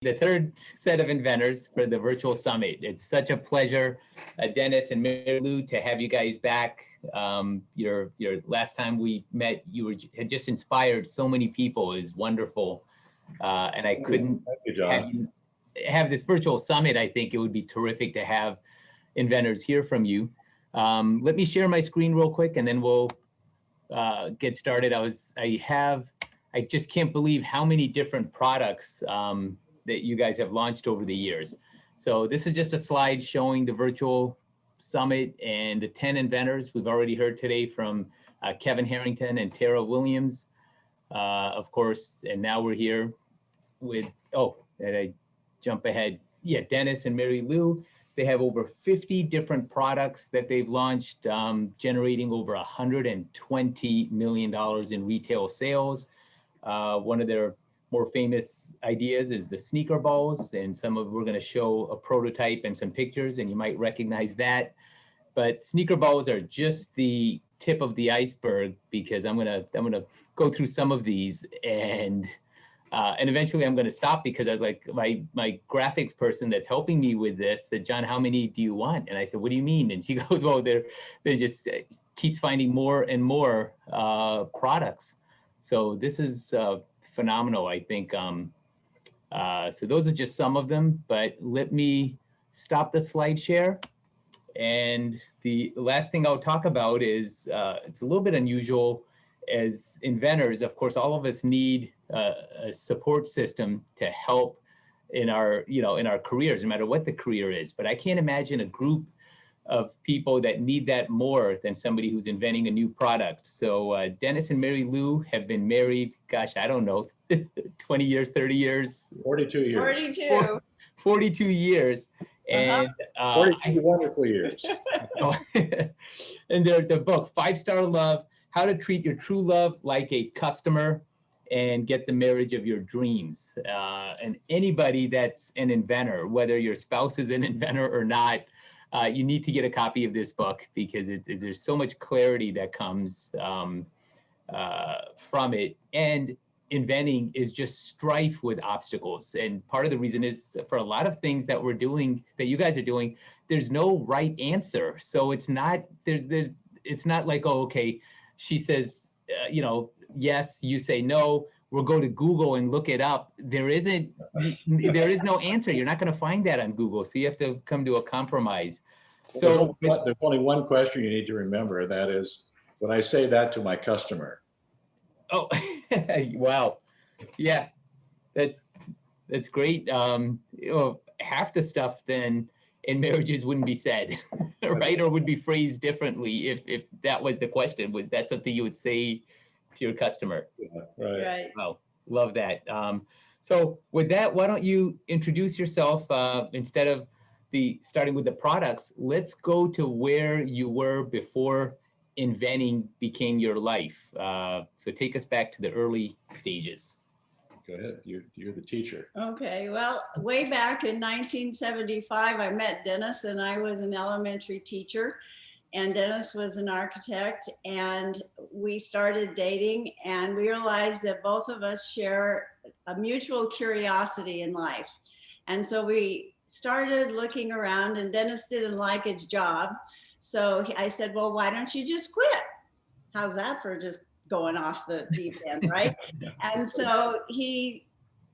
the third set of inventors for the virtual summit. It's such a pleasure, Dennis and Mary Lou, to have you guys back. Your last time we met, had just inspired so many people. Is wonderful, and I couldn't Thank you, John. have this virtual summit. I think it would be terrific to have inventors hear from you. Let me share my screen real quick, and then we'll get started. I just can't believe how many different products that you guys have launched over the years. So this is just a slide showing the virtual summit and the 10 inventors we've already heard today from Kevin Harrington and Tara Williams, of course. And now we're here with, did I jump ahead? Yeah, Dennis and Mary Lou. They have over 50 different products that they've launched, generating over $120 million in retail sales. One of their more famous ideas is the sneaker balls, and we're going to show a prototype and some pictures, and you might recognize that. But sneaker balls are just the tip of the iceberg, because I'm gonna go through some of these, and eventually I'm going to stop, because I was like, my graphics person that's helping me with this said, "John, how many do you want?" And I said, "What do you mean?" And she goes, "Well, they just keeps finding more and more products." So this is phenomenal, I think. So those are just some of them, but let me stop the slide share. And the last thing I'll talk about is it's a little bit unusual. As inventors, of course, all of us need a support system to help in our careers, no matter what the career is. But I can't imagine a group of people that need that more than somebody who's inventing a new product. So Dennis and Mary Lou have been married, gosh, I don't know, 20 years, 30 years? 42 years. 42. 42 years. And 42 wonderful years. And the book, 5-Star Love, How to Treat Your True Love Like a Customer and Get the Marriage of Your Dreams. And anybody that's an inventor, whether your spouse is an inventor or not, you need to get a copy of this book, because there's so much clarity that comes from it. And inventing is just strife with obstacles. And part of the reason is, for a lot of things that we're doing, that you guys are doing, there's no right answer. So it's not, it's not like, oh, okay, she says, yes, you say no, we'll go to Google and look it up. There is no answer. You're not going to find that on Google. So you have to come to a compromise. So there's only one question you need to remember, and that is, when I say that to my customer. Oh, wow. Yeah, that's great. Half the stuff then in marriages wouldn't be said, right? Or would be phrased differently if that was the question. Was that something you would say to your customer? Yeah, right. Wow, love that. So with that, why don't you introduce yourself instead of starting with the products? Let's go to where you were before inventing became your life. So take us back to the early stages. Go ahead. You're the teacher. Okay. Well, way back in 1975, I met Dennis, and I was an elementary teacher, and Dennis was an architect, and we started dating, and we realized that both of us share a mutual curiosity in life. And so we started looking around, and Dennis didn't like his job. So I said, well, why don't you just quit? How's that for just going off the deep end, right? And so we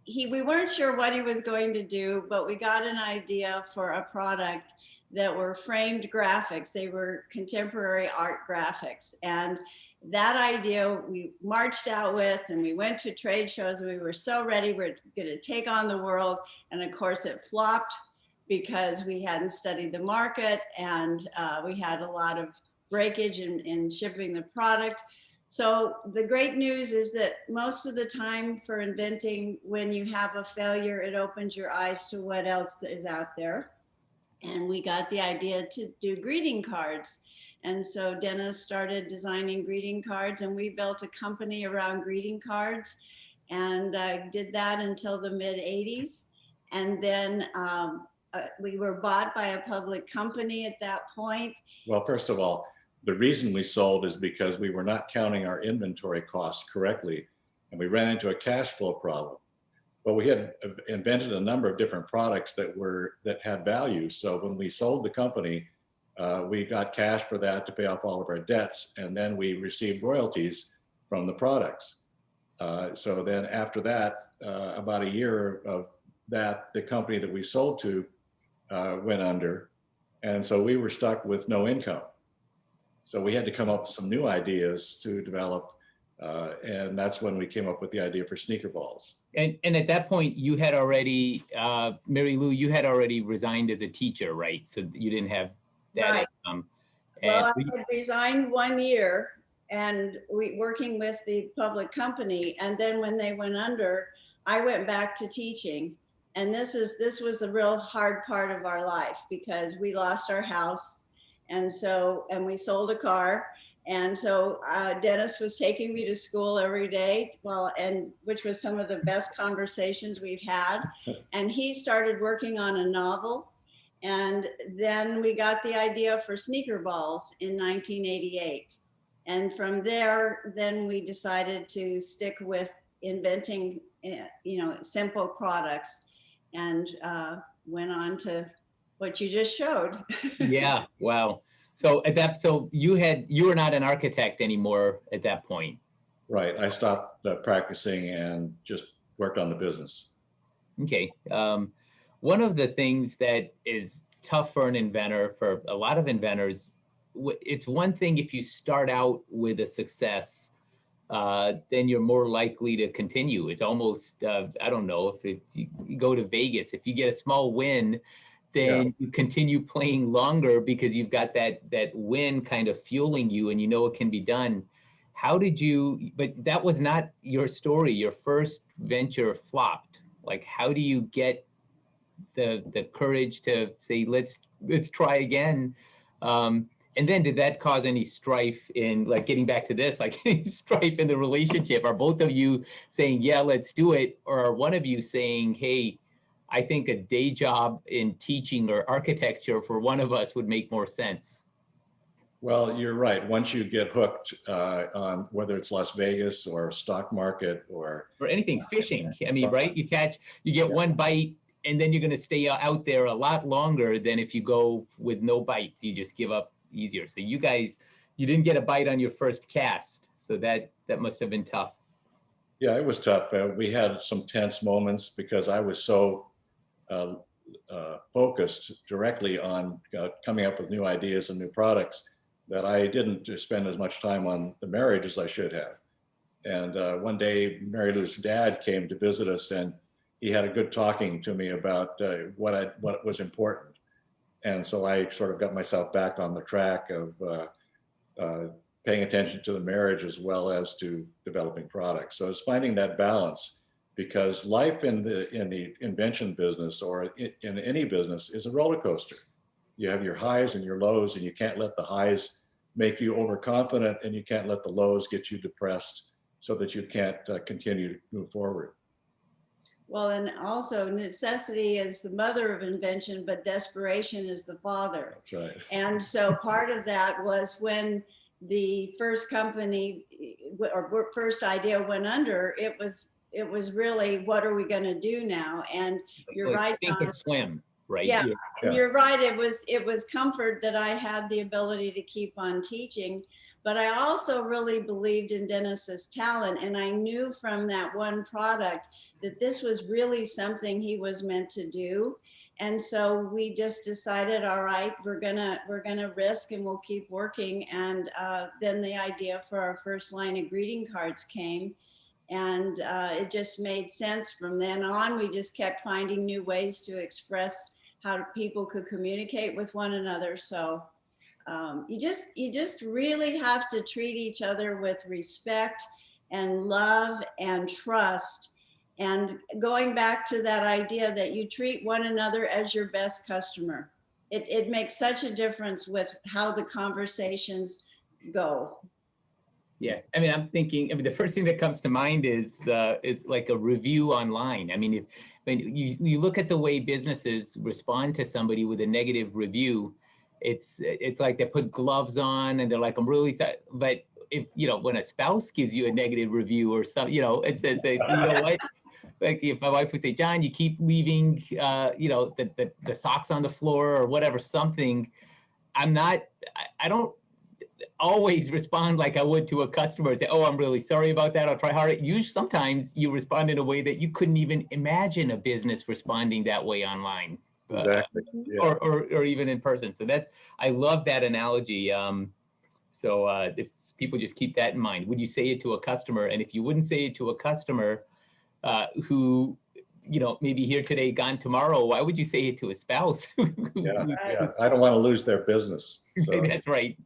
weren't sure what he was going to do, but we got an idea for a product that were framed graphics. They were contemporary art graphics. And that idea we marched out with, and we went to trade shows. We were so ready, we're going to take on the world. And of course it flopped, because we hadn't studied the market, and we had a lot of breakage in shipping the product. So the great news is that most of the time for inventing, when you have a failure, it opens your eyes to what else is out there. And we got the idea to do greeting cards. And so Dennis started designing greeting cards, and we built a company around greeting cards, and did that until the mid 80s. And then we were bought by a public company at that point. Well, first of all, the reason we sold is because we were not counting our inventory costs correctly, and we ran into a cash flow problem. But we had invented a number of different products that had value. So when we sold the company, we got cash for that to pay off all of our debts, and then we received royalties from the products. So then after that, about a year of that, the company that we sold to went under, and so we were stuck with no income. So we had to come up with some new ideas to develop, and that's when we came up with the idea for sneaker balls. And at that point, you had already, Mary Lou, you had already resigned as a teacher, right? So you didn't have that Right. income. Well, And I had resigned 1 year and working with the public company. And then when they went under, I went back to teaching. And this was a real hard part of our life because we lost our house. And we sold a car. And so Dennis was taking me to school every day, which was some of the best conversations we've had. And he started working on a novel. And then we got the idea for sneaker balls in 1988. And from there, then we decided to stick with inventing, simple products, and went on to what you just showed. yeah, wow. So you were not an architect anymore at that point. Right. I stopped practicing and just worked on the business. Okay. One of the things that is tough for an inventor, for a lot of inventors, it's one thing if you start out with a success, then you're more likely to continue. It's almost, I don't know, if you go to Vegas, if you get a small win, then you continue playing longer because you've got that win kind of fueling you and you know it can be done. But that was not your story. Your first venture flopped. Like, how do you get the courage to say, let's try again? And then did that cause any strife in, like, getting back to this, like any strife in the relationship? Are both of you saying, yeah, let's do it? Or are one of you saying, hey, I think a day job in teaching or architecture for one of us would make more sense? Well, you're right. Once you get hooked on whether it's Las Vegas or stock market or anything, fishing, I mean, right? You get one bite, and then you're going to stay out there a lot longer than if you go with no bites. You just give up easier. So you guys, you didn't get a bite on your first cast. So that must have been tough. Yeah, it was tough. We had some tense moments because I was so focused directly on coming up with new ideas and new products that I didn't spend as much time on the marriage as I should have. And one day, Mary Lou's dad came to visit us, and he had a good talking to me about what was important. And so I sort of got myself back on the track of paying attention to the marriage as well as to developing products. So it's finding that balance, because life in the invention business or in any business is a roller coaster. You have your highs and your lows, and you can't let the highs make you overconfident, and you can't let the lows get you depressed so that you can't continue to move forward. Well, and also necessity is the mother of invention, but desperation is the father. That's right. And so part of that was when the first company or first idea went under, it was really, what are we going to do now? And you're like right. Sink or swim, right? Yeah, and you're right. It was comfort that I had the ability to keep on teaching, but I also really believed in Dennis's talent, and I knew from that one product that this was really something he was meant to do. And so we just decided, all right, we're gonna risk, and we'll keep working. And then the idea for our first line of greeting cards came, and it just made sense from then on. We just kept finding new ways to express how people could communicate with one another. So you just really have to treat each other with respect and love and trust. And going back to that idea that you treat one another as your best customer, it makes such a difference with how the conversations go. Yeah, I mean, I'm thinking, the first thing that comes to mind is like a review online. I mean, when you look at the way businesses respond to somebody with a negative review, it's like they put gloves on and they're like, I'm really sorry. But if, when a spouse gives you a negative review or something, it says that, you know what, like if my wife would say, John, you keep leaving, the socks on the floor or whatever, something, I don't always respond like I would to a customer and say, oh, I'm really sorry about that. I'll try harder. Sometimes you respond in a way that you couldn't even imagine a business responding that way online. Exactly. Yeah. Or even in person. So I love that analogy. If people just keep that in mind, would you say it to a customer? And if you wouldn't say it to a customer who, maybe here today, gone tomorrow, why would you say it to a spouse? Yeah. I don't want to lose their business. So That's right.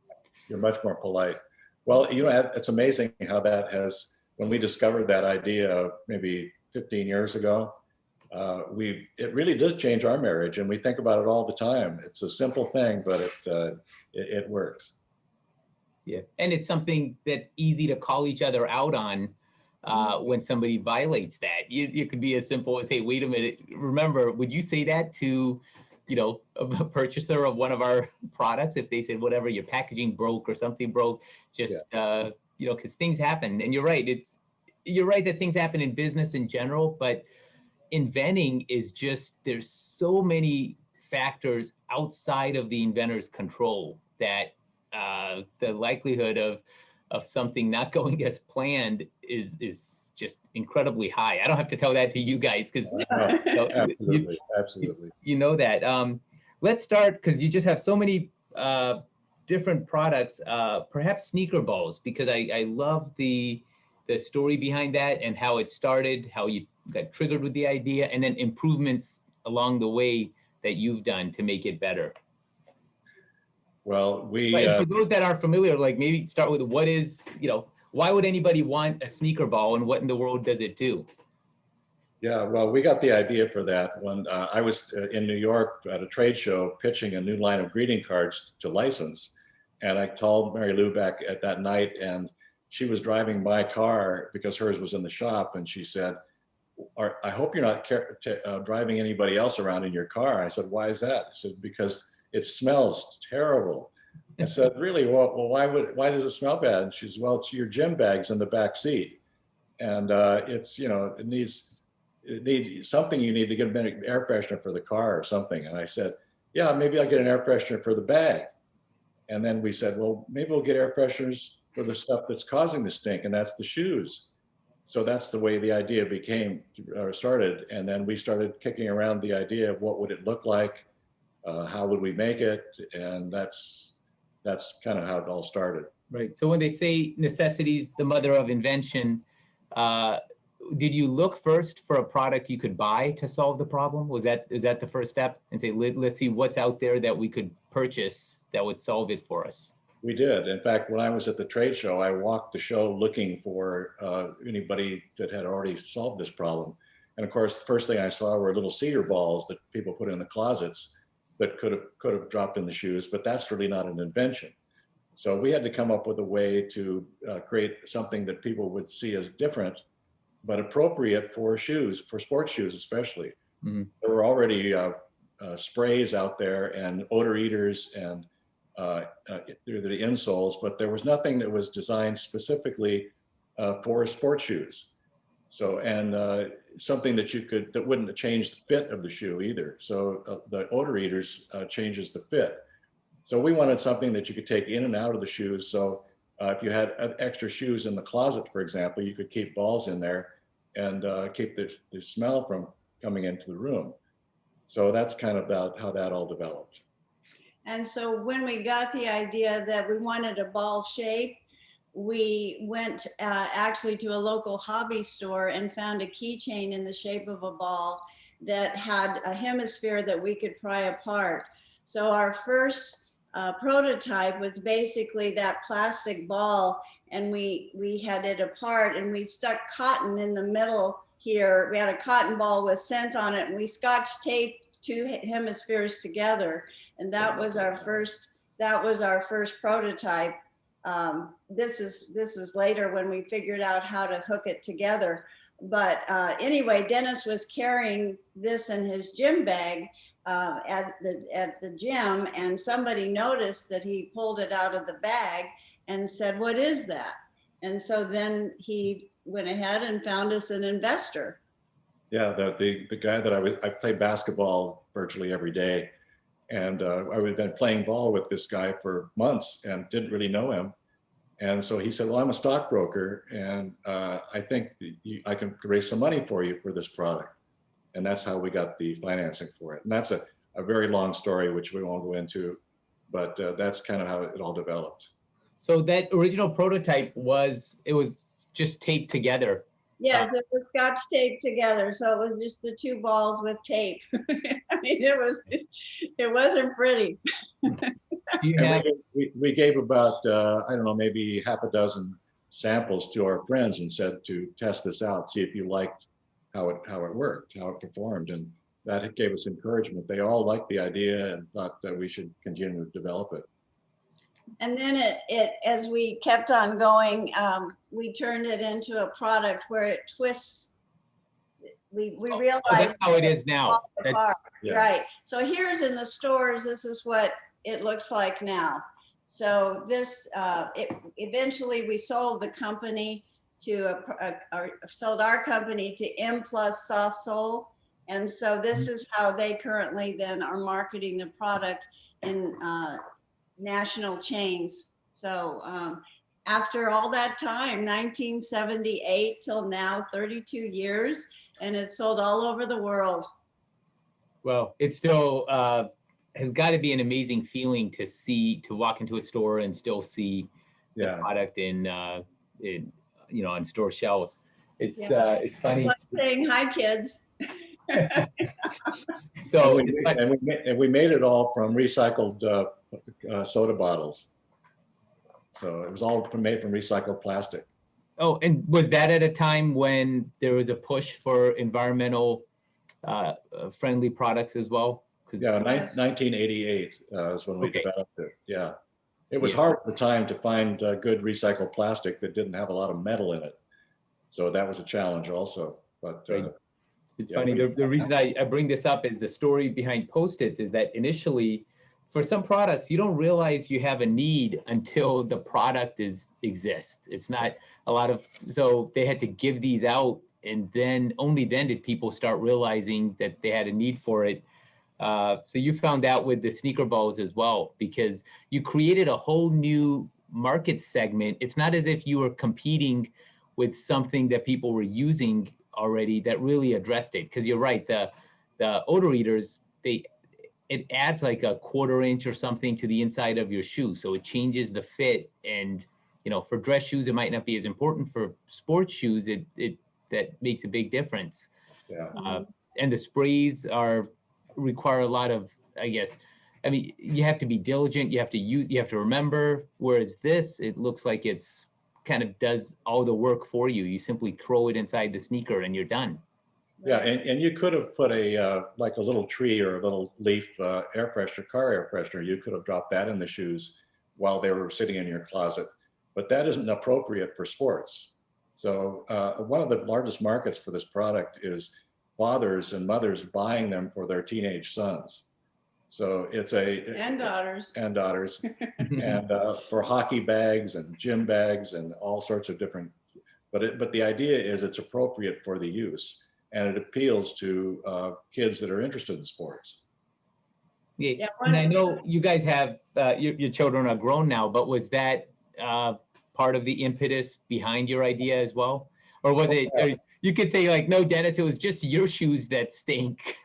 you're much more polite. Well, it's amazing how that has, when we discovered that idea maybe 15 years ago, it really does change our marriage, and we think about it all the time. It's a simple thing, but it works. Yeah, and it's something that's easy to call each other out on when somebody violates that. You could be as simple as, hey, wait a minute, remember, would you say that to, a purchaser of one of our products if they said, whatever, your packaging broke or something broke, just, because things happen. And you're right, you're right that things happen in business in general, but inventing is just, there's so many factors outside of the inventor's control that the likelihood of something not going as planned is just incredibly high. I don't have to tell that to you guys because Absolutely. You know that. Let's start, because you just have so many different products, perhaps sneaker balls, because I love the story behind that and how it started, how you got triggered with the idea, and then improvements along the way that you've done to make it better. Well, for those that aren't familiar, like maybe start with what is, why would anybody want a sneaker ball and what in the world does it do? Yeah, well, we got the idea for that when I was in New York at a trade show pitching a new line of greeting cards to license. And I called Mary Lou back at that night, and she was driving my car because hers was in the shop. And she said, I hope you're not driving anybody else around in your car. I said, why is that? She said, because it smells terrible. I said, really? Well, why does it smell bad? And she says, well, it's your gym bags in the back seat. And it needs something, you need to get an air freshener for the car or something. And I said, yeah, maybe I'll get an air freshener for the bag. And then we said, well, maybe we'll get air fresheners for the stuff that's causing the stink, and that's the shoes. So that's the way the idea started. And then we started kicking around the idea of what would it look like, how would we make it, and that's kind of how it all started. Right. So when they say necessity's the mother of invention, did you look first for a product you could buy to solve the problem? Is that the first step? And say, let's see what's out there that we could purchase that would solve it for us. We did. In fact, when I was at the trade show, I walked the show looking for anybody that had already solved this problem. And of course, the first thing I saw were little cedar balls that people put in the closets that could have dropped in the shoes, but that's really not an invention. So we had to come up with a way to create something that people would see as different, but appropriate for shoes, for sports shoes especially. Mm-hmm. There were already sprays out there and odor eaters and the insoles, but there was nothing that was designed specifically for sports shoes. So, and something that wouldn't change the fit of the shoe either. So the odor eaters changes the fit. So we wanted something that you could take in and out of the shoes. So if you had extra shoes in the closet, for example, you could keep balls in there and keep the smell from coming into the room. So that's kind of about how that all developed. And so when we got the idea that we wanted a ball shape, we went actually to a local hobby store and found a keychain in the shape of a ball that had a hemisphere that we could pry apart. So our first prototype was basically that plastic ball, and we had it apart and we stuck cotton in the middle here. We had a cotton ball with scent on it, and we scotch taped two hemispheres together. And that was our first prototype. This was later when we figured out how to hook it together. But anyway, Dennis was carrying this in his gym bag at the gym, and somebody noticed that he pulled it out of the bag and said, "What is that?" And so then he went ahead and found us an investor. Yeah, the guy that I play basketball virtually every day, and I had been playing ball with this guy for months and didn't really know him. And so he said, "Well, I'm a stockbroker, and I think I can raise some money for you for this product." And that's how we got the financing for it. And that's a very long story, which we won't go into, but that's kind of how it all developed. So that original prototype was just taped together. Yes, it was scotch taped together, so it was just the two balls with tape. I mean, it wasn't pretty. Do you And have, we gave about, I don't know, maybe half a dozen samples to our friends and said to test this out, see if you liked how it worked, how it performed. And that gave us encouragement. They all liked the idea and thought that we should continue to develop it. And then as we kept on going, we turned it into a product where it twists. We realized that's how it is now. Yeah. Right. So here's in the stores. This is what it looks like now. So this, eventually we sold the company to sold our company to M Plus Soft Sole. And so this is how they currently then are marketing the product in national chains. So after all that time, 1978 till now, 32 years, and it's sold all over the world. Well, it still has got to be an amazing feeling to walk into a store and still see the product in on store shelves. It's funny. Like saying hi, kids. So and we made it all from recycled soda bottles. So it was all made from recycled plastic. Oh, and was that at a time when there was a push for environmental friendly products as well? Yeah, 1988 is when we developed it. Yeah, it was hard at the time to find good recycled plastic that didn't have a lot of metal in it. So that was a challenge also. But it's funny. The reason I bring this up is the story behind Post-its is that initially, for some products, you don't realize you have a need until the product exists. It's not a lot of, so they had to give these out, and then only then did people start realizing that they had a need for it. So you found out with the sneaker balls as well, because you created a whole new market segment. It's not as if you were competing with something that people were using already that really addressed it. Because you're right, the odor eaters, it adds like a 1/4 inch or something to the inside of your shoe, so it changes the fit. And for dress shoes, it might not be as important. For sports shoes, that makes a big difference. Yeah. And the sprays require a lot of, you have to be diligent. You have to remember. Whereas this, it looks like it's kind of does all the work for you. You simply throw it inside the sneaker and you're done. Yeah, and you could have put like a little tree or a little leaf car air freshener. You could have dropped that in the shoes while they were sitting in your closet, but that isn't appropriate for sports. So one of the largest markets for this product is fathers and mothers buying them for their teenage sons. So it's and daughters and for hockey bags and gym bags and all sorts of different. But the idea is it's appropriate for the use, and it appeals to kids that are interested in sports. Yeah, and I know you guys have your children are grown now, but was that part of the impetus behind your idea as well, or was it? Or you could say like, no, Dennis, it was just your shoes that stink,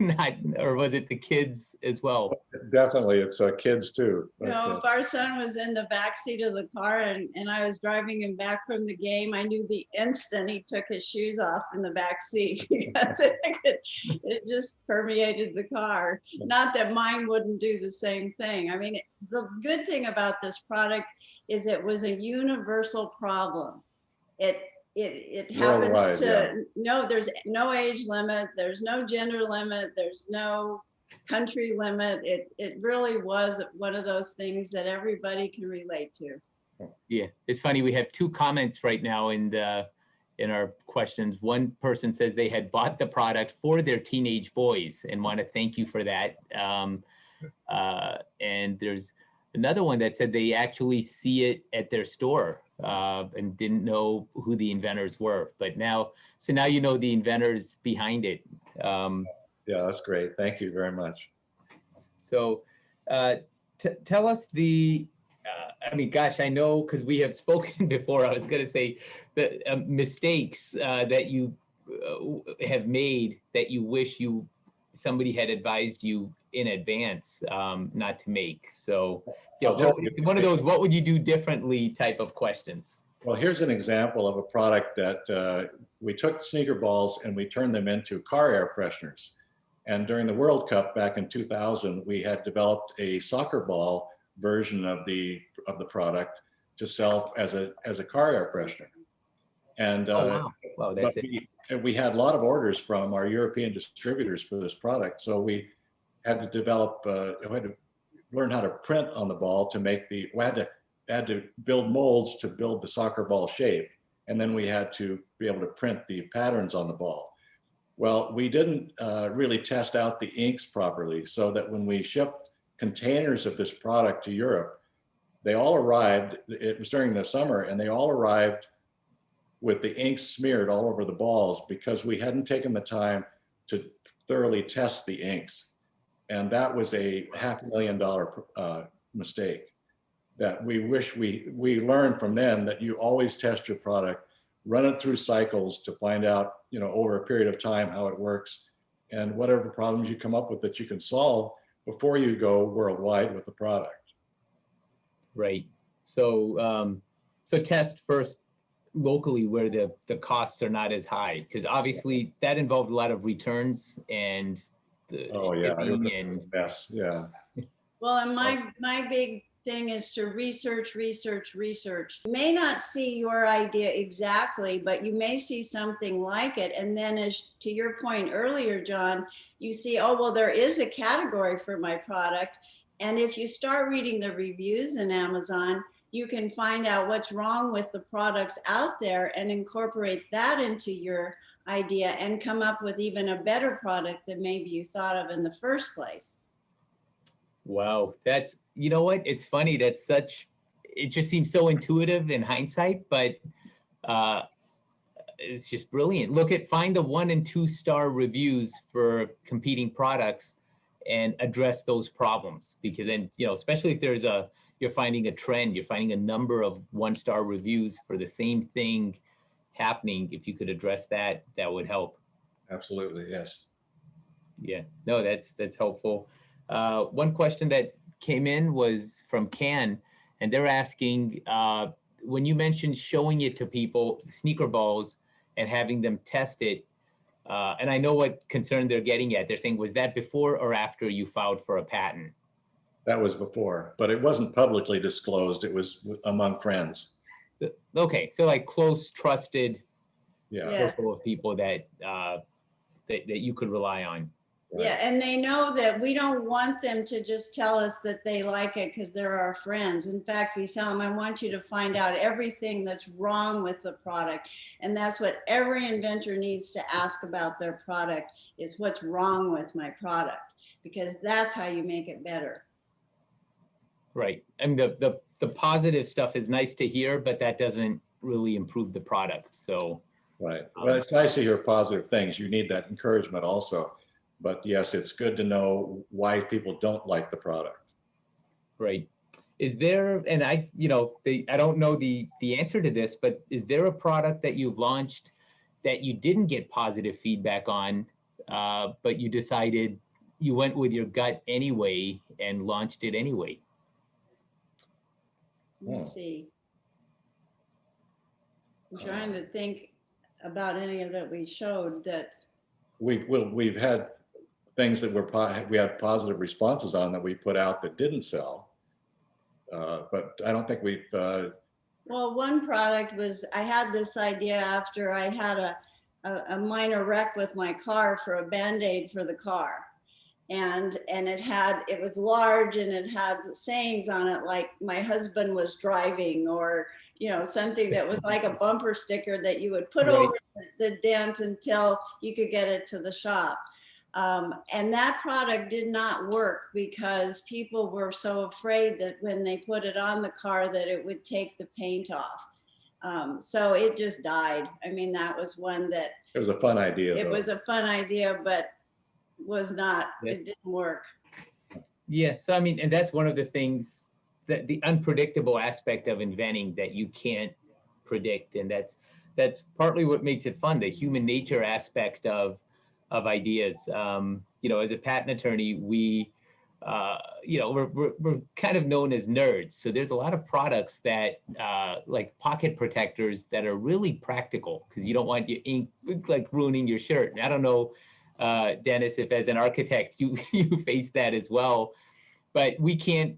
or was it the kids as well? Definitely, it's kids too. But, if our son was in the back seat of the car and I was driving him back from the game, I knew the instant he took his shoes off in the back seat because it just permeated the car. Not that mine wouldn't do the same thing. I mean, the good thing about this product is it was a universal problem. It happens there's no age limit, there's no gender limit, there's no country limit. It really was one of those things that everybody can relate to. Yeah, it's funny. We have 2 comments right now in our questions. One person says they had bought the product for their teenage boys and want to thank you for that. And there's another one that said they actually see it at their store and didn't know who the inventors were. But now, so now you know the inventors behind it. Yeah, that's great. Thank you very much. So tell us the, I mean, gosh, I know because we have spoken before, I was going to say the mistakes that you have made that you wish somebody had advised you in advance not to make. So, you know, one of those, what would you do differently type of questions. Well, here's an example of a product that we took sneaker balls and we turned them into car air fresheners. And during the World Cup back in 2000, we had developed a soccer ball version of the product to sell as a car air freshener. And wow, that's it. We had a lot of orders from our European distributors for this product. So we had to develop, we had to learn how to print on the ball to make we had to build molds to build the soccer ball shape. And then we had to be able to print the patterns on the ball. Well, we didn't really test out the inks properly, so that when we shipped containers of this product to Europe, they all arrived, it was during the summer, and they all arrived with the ink smeared all over the balls because we hadn't taken the time to thoroughly test the inks. And that was a $500,000 mistake that we wish we learned from then, that you always test your product, run it through cycles to find out, you know, over a period of time how it works, and whatever problems you come up with that you can solve before you go worldwide with the product. Right. So so test first locally where the costs are not as high, because obviously that involved a lot of returns and the shipping and mess. Yeah. Well, and my big thing is to research. You may not see your idea exactly, but you may see something like it. And then, as to your point earlier, John, you see, oh, well, there is a category for my product. And if you start reading the reviews in Amazon, you can find out what's wrong with the products out there and incorporate that into your idea and come up with even a better product than maybe you thought of in the first place. wow, that's, you know what, it's funny, that's such, it just seems so intuitive in hindsight, but it's just brilliant. Find the 1 and 2 star reviews for competing products and address those problems, because then, you know, especially if you're finding a trend, you're finding a number of 1 star reviews for the same thing happening. If you could address that, that would help. Absolutely, yes. Yeah, no, that's helpful. One question that came in was from Can, and they're asking, when you mentioned showing it to people, sneaker balls, and having them test it, and I know what concern they're getting at. They're saying, was that before or after you filed for a patent? That was before, but it wasn't publicly disclosed. It was among friends. Okay, so like close, trusted Yeah. circle of people that that you could rely on. Right. Yeah, and they know that we don't want them to just tell us that they like it because they're our friends. In fact, we tell them, I want you to find out everything that's wrong with the product. And that's what every inventor needs to ask about their product, is what's wrong with my product, because that's how you make it better. Right. I mean, the positive stuff is nice to hear, but that doesn't really improve the product. So. Right. Well, it's nice to hear positive things. You need that encouragement also. But yes, it's good to know why people don't like the product. Right. Is there, and I don't know the answer to this, but is there a product that you've launched that you didn't get positive feedback on, but you decided you went with your gut anyway and launched it anyway? Let's see. I'm trying to think about any of that we showed that. We've had things that we had positive responses on that we put out that didn't sell. But I don't think we've. Well, one product was, I had this idea after I had a minor wreck with my car for a Band-Aid for the car. And it was large and it had sayings on it like my husband was driving, or, you know, something that was like a bumper sticker that you would put over the dent until you could get it to the shop. And that product did not work because people were so afraid that when they put it on the car that it would take the paint off. So it just died. I mean, that was one that It was a fun idea, it though. was a fun idea, but was not, Yeah. it didn't work. Yeah, so I mean, and that's one of the things that the unpredictable aspect of inventing that you can't predict, and that's partly what makes it fun, the human nature aspect of ideas. You know, as a patent attorney, we you know, we're kind of known as nerds. So there's a lot of products that like pocket protectors that are really practical because you don't want your ink like ruining your shirt. And I don't know, Dennis, if as an architect you you face that as well, but we can't.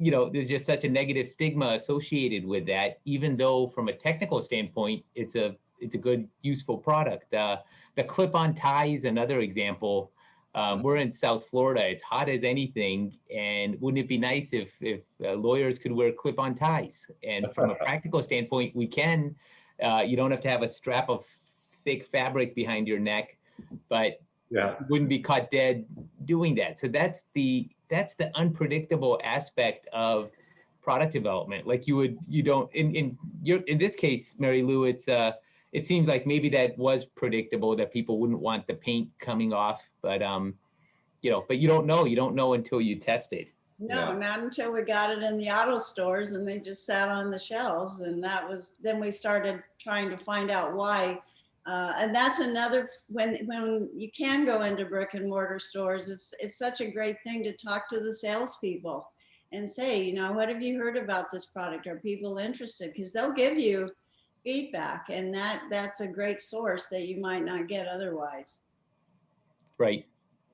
You know, there's just such a negative stigma associated with that. Even though, from a technical standpoint, it's a good, useful product. The clip-on tie is another example. We're in South Florida. It's hot as anything, and wouldn't it be nice if lawyers could wear clip-on ties? And from a practical standpoint, we can. You don't have to have a strap of thick fabric behind your neck, but Yeah. you wouldn't be caught dead doing that. So that's the unpredictable aspect of product development. Like you don't in this case, Mary Lou, it seems like maybe that was predictable that people wouldn't want the paint coming off, but you know, but you don't know until you test it. No, Yeah. not until we got it in the auto stores and they just sat on the shelves. And then we started trying to find out why. And that's another, when you can go into brick and mortar stores, it's such a great thing to talk to the salespeople and say, you know, what have you heard about this product? Are people interested? Because they'll give you feedback, and that's a great source that you might not get otherwise. Right.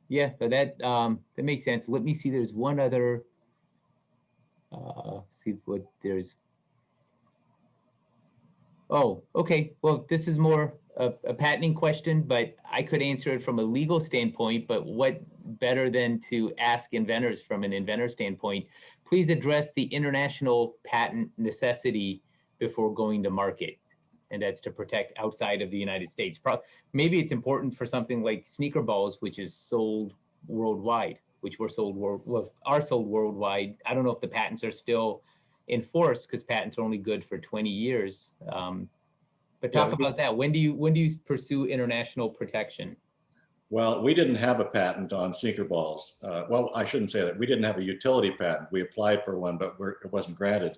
Yeah, but that makes sense. Let me see. There's one other. See what there's. Oh, okay. Well, this is more a patenting question, but I could answer it from a legal standpoint. But what better than to ask inventors from an inventor standpoint? Please address the international patent necessity before going to market, and that's to protect outside of the United States. Maybe it's important for something like sneaker balls, which is sold worldwide, which are sold worldwide. I don't know if the patents are still in force because patents are only good for 20 years. But talk about that. When do you pursue international protection? Well, we didn't have a patent on sneaker balls. Well, I shouldn't say that. We didn't have a utility patent. We applied for one, but it wasn't granted.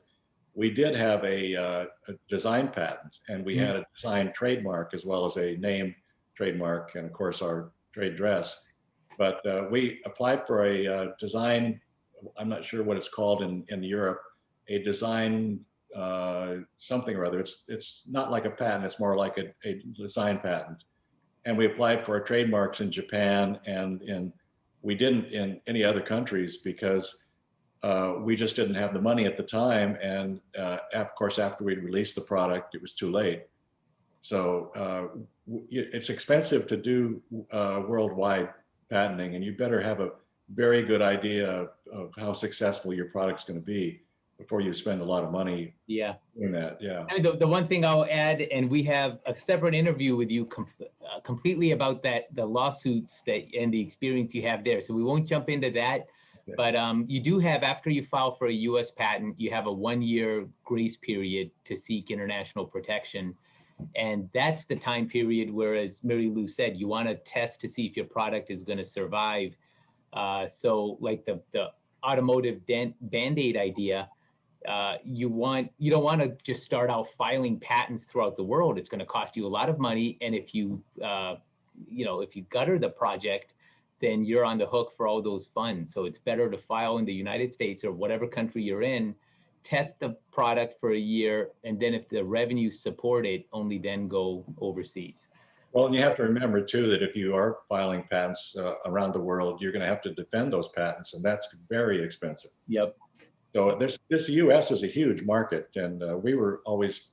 We did have a design patent, and we had a design trademark as well as a name trademark, and of course our trade dress. But we applied for a design, I'm not sure what it's called in Europe, a design something or other. It's not like a patent, it's more like a design patent. And we applied for our trademarks in Japan, and we didn't in any other countries because we just didn't have the money at the time. And of course, after we released the product, it was too late. So it's expensive to do worldwide patenting, and you better have a very good idea of how successful your product's going to be before you spend a lot of money doing that. Yeah. And the one thing I'll add, and we have a separate interview with you completely about that, the lawsuits and the experience you have there. So we won't jump into that. Yeah. But you do have, after you file for a US patent, you have a 1-year grace period to seek international protection. And that's the time period where, as Mary Lou said, you want to test to see if your product is going to survive. So like the automotive Band-Aid idea, you don't want to just start out filing patents throughout the world. It's going to cost you a lot of money. And if you gutter the project, then you're on the hook for all those funds. So it's better to file in the United States or whatever country you're in, test the product for a year, and then if the revenues support it, only then go overseas. Well, and you have to remember too that if you are filing patents around the world, you're going to have to defend those patents, and that's very expensive. Yep. So this U.S. is a huge market, and we were always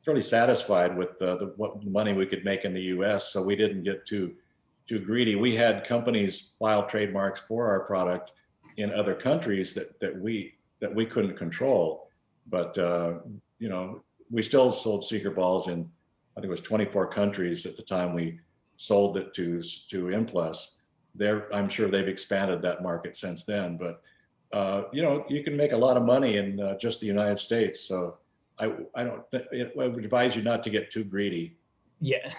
fairly satisfied with what money we could make in the U.S. So we didn't get too greedy. We had companies file trademarks for our product in other countries that we couldn't control, but we still sold sneaker balls in, I think it was 24 countries at the time we sold it to Implus. I'm sure they've expanded that market since then, but you know, you can make a lot of money in just the United States. So I would advise you not to get too greedy. Yeah,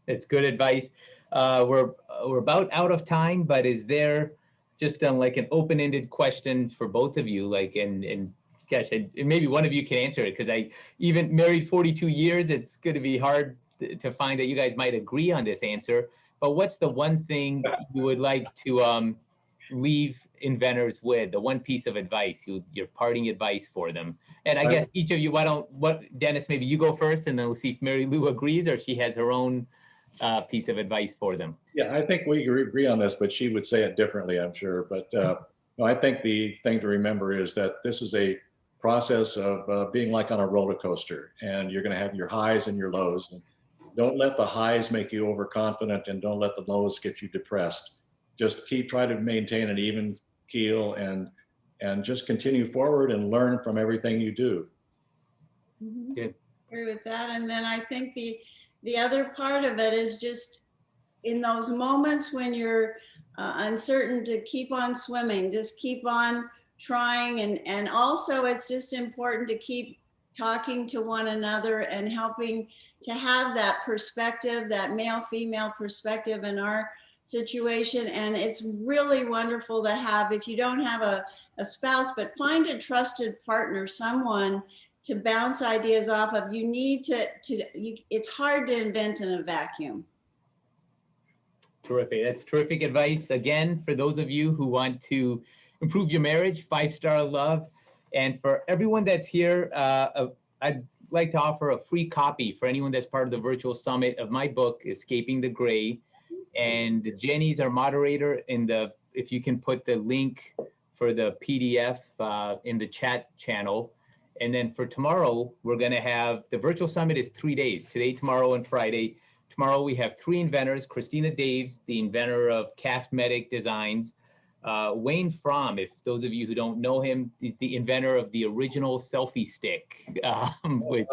it's good advice. We're about out of time, but is there just like an open-ended question for both of you? Like, and gosh, maybe one of you can answer it, because I even married 42 years. It's going to be hard to find that you guys might agree on this answer. But what's the one thing you would like to leave inventors with? The one piece of advice, your parting advice for them. And I guess each of you, Dennis, maybe you go first, and then we'll see if Mary Lou agrees or she has her own piece of advice for them. Yeah, I think we agree on this, but she would say it differently, I'm sure. But no, I think the thing to remember is that this is a process of being like on a roller coaster, and you're going to have your highs and your lows. And don't let the highs make you overconfident, and don't let the lows get you depressed. Just try to maintain an even keel, and just continue forward and learn from everything you do. Good. Agree with that. And then I think the other part of it is just in those moments when you're uncertain, to keep on swimming, just keep on trying. And also it's just important to keep talking to one another and helping to have that perspective, that male-female perspective in our situation. And it's really wonderful to have, if you don't have a spouse, but find a trusted partner, someone to bounce ideas off of. You need it's hard to invent in a vacuum. Terrific. That's terrific advice. Again, for those of you who want to improve your marriage, 5-star love. And for everyone that's here, I'd like to offer a free copy for anyone that's part of the virtual summit of my book, Escaping the Gray. And Jenny's our moderator if you can put the link for the PDF in the chat channel. And then for tomorrow, we're going to have, the virtual summit is 3 days, today, tomorrow, and Friday. Tomorrow, we have 3 inventors: Christina Daves, the inventor of Castmetic Designs; Wayne Fromm, if those of you who don't know him, he's the inventor of the original selfie stick, which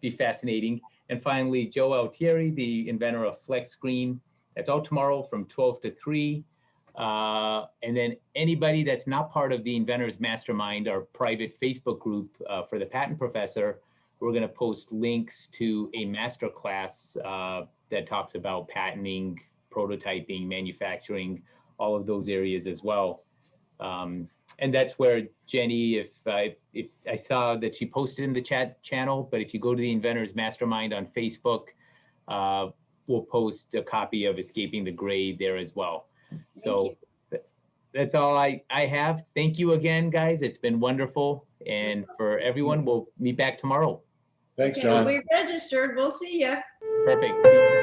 be fascinating. And finally, Joe Altieri, the inventor of Flex Screen. That's all tomorrow from 12 to 3. And then anybody that's not part of the Inventors Mastermind, our private Facebook group for the Patent Professor, we're going to post links to a masterclass that talks about patenting, prototyping, manufacturing, all of those areas as well. And that's where Jenny, if I saw that she posted in the chat channel, but if you go to the Inventors Mastermind on Facebook, we'll post a copy of Escaping the Gray there as well. So that's all I have. Thank you again, guys. It's been wonderful. And for everyone, we'll meet back tomorrow. Thanks, Okay, John. we registered. We'll see you. Perfect. See you.